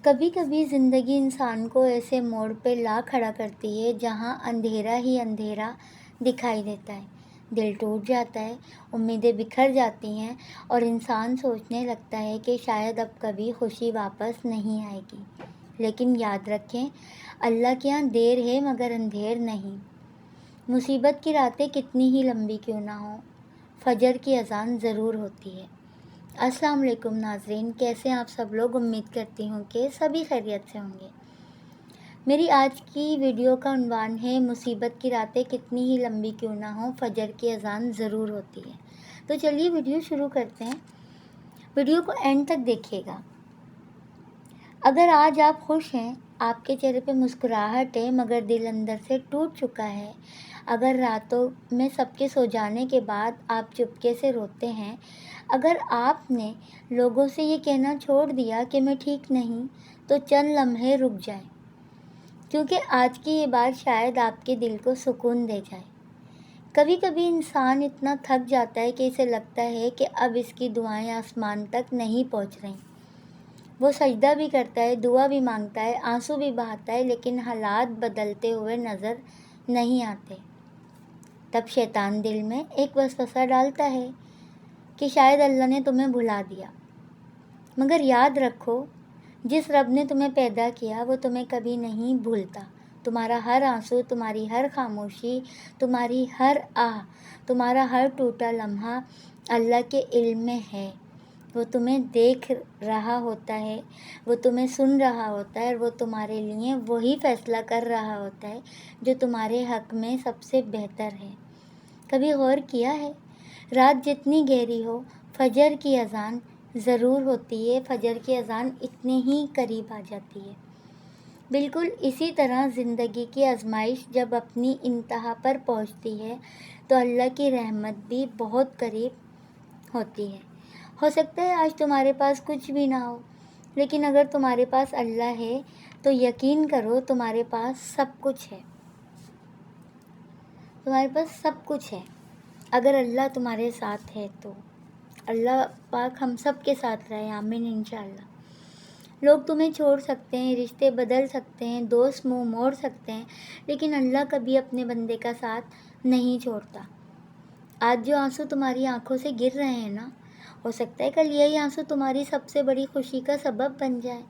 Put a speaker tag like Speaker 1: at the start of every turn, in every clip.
Speaker 1: کبھی کبھی زندگی انسان کو ایسے موڑ پہ لا کھڑا کرتی ہے جہاں اندھیرا ہی اندھیرا دکھائی دیتا ہے، دل ٹوٹ جاتا ہے، امیدیں بکھر جاتی ہیں اور انسان سوچنے لگتا ہے کہ شاید اب کبھی خوشی واپس نہیں آئے گی۔ لیکن یاد رکھیں، اللہ کے یہاں دیر ہے مگر اندھیر نہیں۔ مصیبت کی راتیں کتنی ہی لمبی کیوں نہ ہوں، فجر کی اذان ضرور ہوتی ہے۔ السلام علیکم ناظرین، کیسے ہیں آپ سب لوگ؟ امید کرتی ہوں کہ سبھی خیریت سے ہوں گے۔ میری آج کی ویڈیو کا عنوان ہے مصیبت کی راتیں کتنی ہی لمبی کیوں نہ ہوں، فجر کی اذان ضرور ہوتی ہے۔ تو چلیے ویڈیو شروع کرتے ہیں۔ ویڈیو کو اینڈ تک دیکھیے گا۔ اگر آج آپ خوش ہیں، آپ کے چہرے پہ مسکراہٹ ہے مگر دل اندر سے ٹوٹ چکا ہے، اگر راتوں میں سب کے سو جانے کے بعد آپ چپکے سے روتے ہیں، اگر آپ نے لوگوں سے یہ کہنا چھوڑ دیا کہ میں ٹھیک نہیں، تو چند لمحے رک جائیں، کیونکہ آج کی یہ بات شاید آپ کے دل کو سکون دے جائے۔ کبھی کبھی انسان اتنا تھک جاتا ہے کہ اسے لگتا ہے کہ اب اس کی دعائیں آسمان تک نہیں پہنچ رہیں۔ وہ سجدہ بھی کرتا ہے، دعا بھی مانگتا ہے، آنسو بھی بہاتا ہے، لیکن حالات بدلتے ہوئے نظر نہیں آتے۔ تب شیطان دل میں ایک وسوسہ ڈالتا ہے کہ شاید اللہ نے تمہیں بھلا دیا۔ مگر یاد رکھو، جس رب نے تمہیں پیدا کیا وہ تمہیں کبھی نہیں بھولتا۔ تمہارا ہر آنسو، تمہاری ہر خاموشی، تمہاری ہر آہ، تمہارا ہر ٹوٹا لمحہ اللہ کے علم میں ہے۔ وہ تمہیں دیکھ رہا ہوتا ہے، وہ تمہیں سن رہا ہوتا ہے، اور وہ تمہارے لیے وہی فیصلہ کر رہا ہوتا ہے جو تمہارے حق میں سب سے بہتر ہے۔ کبھی غور کیا ہے، رات جتنی گہری ہو، فجر کی اذان ضرور ہوتی ہے، فجر کی اذان اتنے ہی قریب آ جاتی ہے۔ بالکل اسی طرح زندگی کی آزمائش جب اپنی انتہا پر پہنچتی ہے تو اللہ کی رحمت بھی بہت قریب ہوتی ہے۔ ہو سکتا ہے آج تمہارے پاس کچھ بھی نہ ہو، لیکن اگر تمہارے پاس اللہ ہے تو یقین کرو تمہارے پاس سب کچھ ہے۔ تمہارے پاس سب کچھ ہے اگر اللہ تمہارے ساتھ ہے تو۔ اللہ پاک ہم سب کے ساتھ رہے، آمین انشاءاللہ۔ لوگ تمہیں چھوڑ سکتے ہیں، رشتے بدل سکتے ہیں، دوست منہ موڑ سکتے ہیں، لیکن اللہ کبھی اپنے بندے کا ساتھ نہیں چھوڑتا۔ آج جو آنسو تمہاری آنکھوں سے گر رہے ہیں نا، ہو سکتا ہے کل یہی آنسو تمہاری سب سے بڑی خوشی کا سبب بن جائے،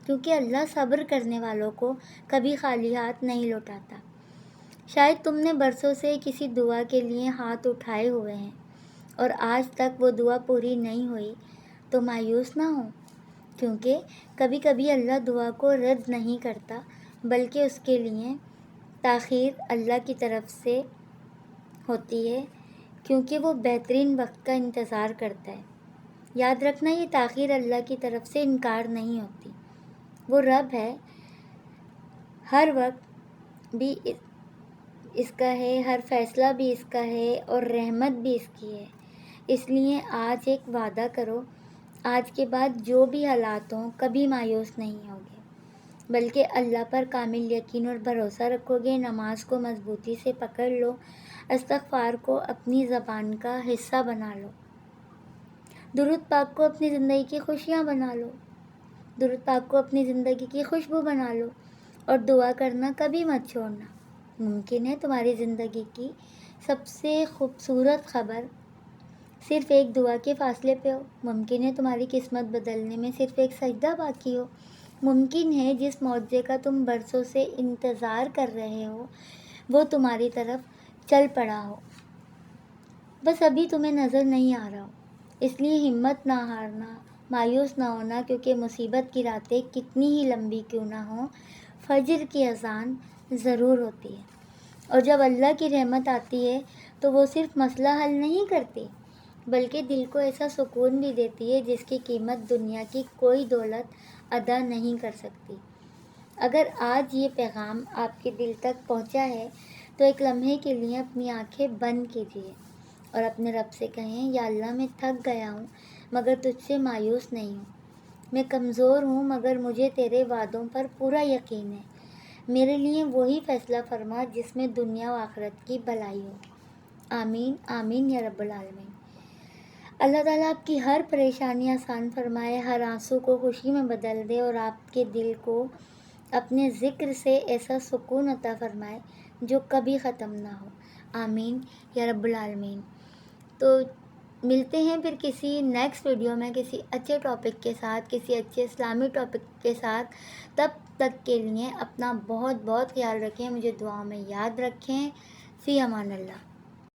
Speaker 1: کیونکہ اللہ صبر کرنے والوں کو کبھی خالی ہاتھ نہیں لوٹاتا۔ شاید تم نے برسوں سے کسی دعا کے لیے ہاتھ اٹھائے ہوئے ہیں اور آج تک وہ دعا پوری نہیں ہوئی، تو مایوس نہ ہو، کیونکہ کبھی کبھی اللہ دعا کو رد نہیں کرتا، بلکہ اس کے لیے تاخیر اللہ کی طرف سے ہوتی ہے، کیونکہ وہ بہترین وقت کا انتظار کرتا ہے۔ یاد رکھنا، یہ تاخیر اللہ کی طرف سے انکار نہیں ہوتی۔ وہ رب ہے، ہر وقت بھی اس کا ہے، ہر فیصلہ بھی اس کا ہے، اور رحمت بھی اس کی ہے۔ اس لیے آج ایک وعدہ کرو، آج کے بعد جو بھی حالات ہوں کبھی مایوس نہیں ہوگے، بلکہ اللہ پر کامل یقین اور بھروسہ رکھو گے۔ نماز کو مضبوطی سے پکڑ لو، استغفار کو اپنی زبان کا حصہ بنا لو، درود پاک کو اپنی زندگی کی خوشیاں بنا لو، درود پاک کو اپنی زندگی کی خوشبو بنا لو، اور دعا کرنا کبھی مت چھوڑنا۔ ممکن ہے تمہاری زندگی کی سب سے خوبصورت خبر صرف ایک دعا کے فاصلے پہ ہو، ممکن ہے تمہاری قسمت بدلنے میں صرف ایک سجدہ باقی ہو، ممکن ہے جس معجزے کا تم برسوں سے انتظار کر رہے ہو وہ تمہاری طرف چل پڑا ہو، بس ابھی تمہیں نظر نہیں آ رہا ہو۔ اس لیے ہمت نہ ہارنا، مایوس نہ ہونا، کیونکہ مصیبت کی راتیں کتنی ہی لمبی کیوں نہ ہوں، فجر کی اذان ضرور ہوتی ہے۔ اور جب اللہ کی رحمت آتی ہے تو وہ صرف مسئلہ حل نہیں کرتی، بلکہ دل کو ایسا سکون بھی دیتی ہے جس کی قیمت دنیا کی کوئی دولت ادا نہیں کر سکتی۔ اگر آج یہ پیغام آپ کے دل تک پہنچا ہے تو ایک لمحے کے لیے اپنی آنکھیں بند کیجیے اور اپنے رب سے کہیں، یا اللہ میں تھک گیا ہوں مگر تجھ سے مایوس نہیں ہوں، میں کمزور ہوں مگر مجھے تیرے وعدوں پر پورا یقین ہے، میرے لیے وہی فیصلہ فرما جس میں دنیا و آخرت کی بھلائی ہو۔ آمین آمین یا رب العالمین۔ اللہ تعالیٰ آپ کی ہر پریشانی آسان فرمائے، ہر آنسو کو خوشی میں بدل دے، اور آپ کے دل کو اپنے ذکر سے ایسا سکون عطا فرمائے جو کبھی ختم نہ ہو، آمین یا رب العالمین۔ تو ملتے ہیں پھر کسی نیکسٹ ویڈیو میں کسی اچھے ٹاپک کے ساتھ، کسی اچھے اسلامی ٹاپک کے ساتھ۔ تب تک کے لیے اپنا بہت بہت خیال رکھیں، مجھے دعا میں یاد رکھیں۔ فی امان اللہ۔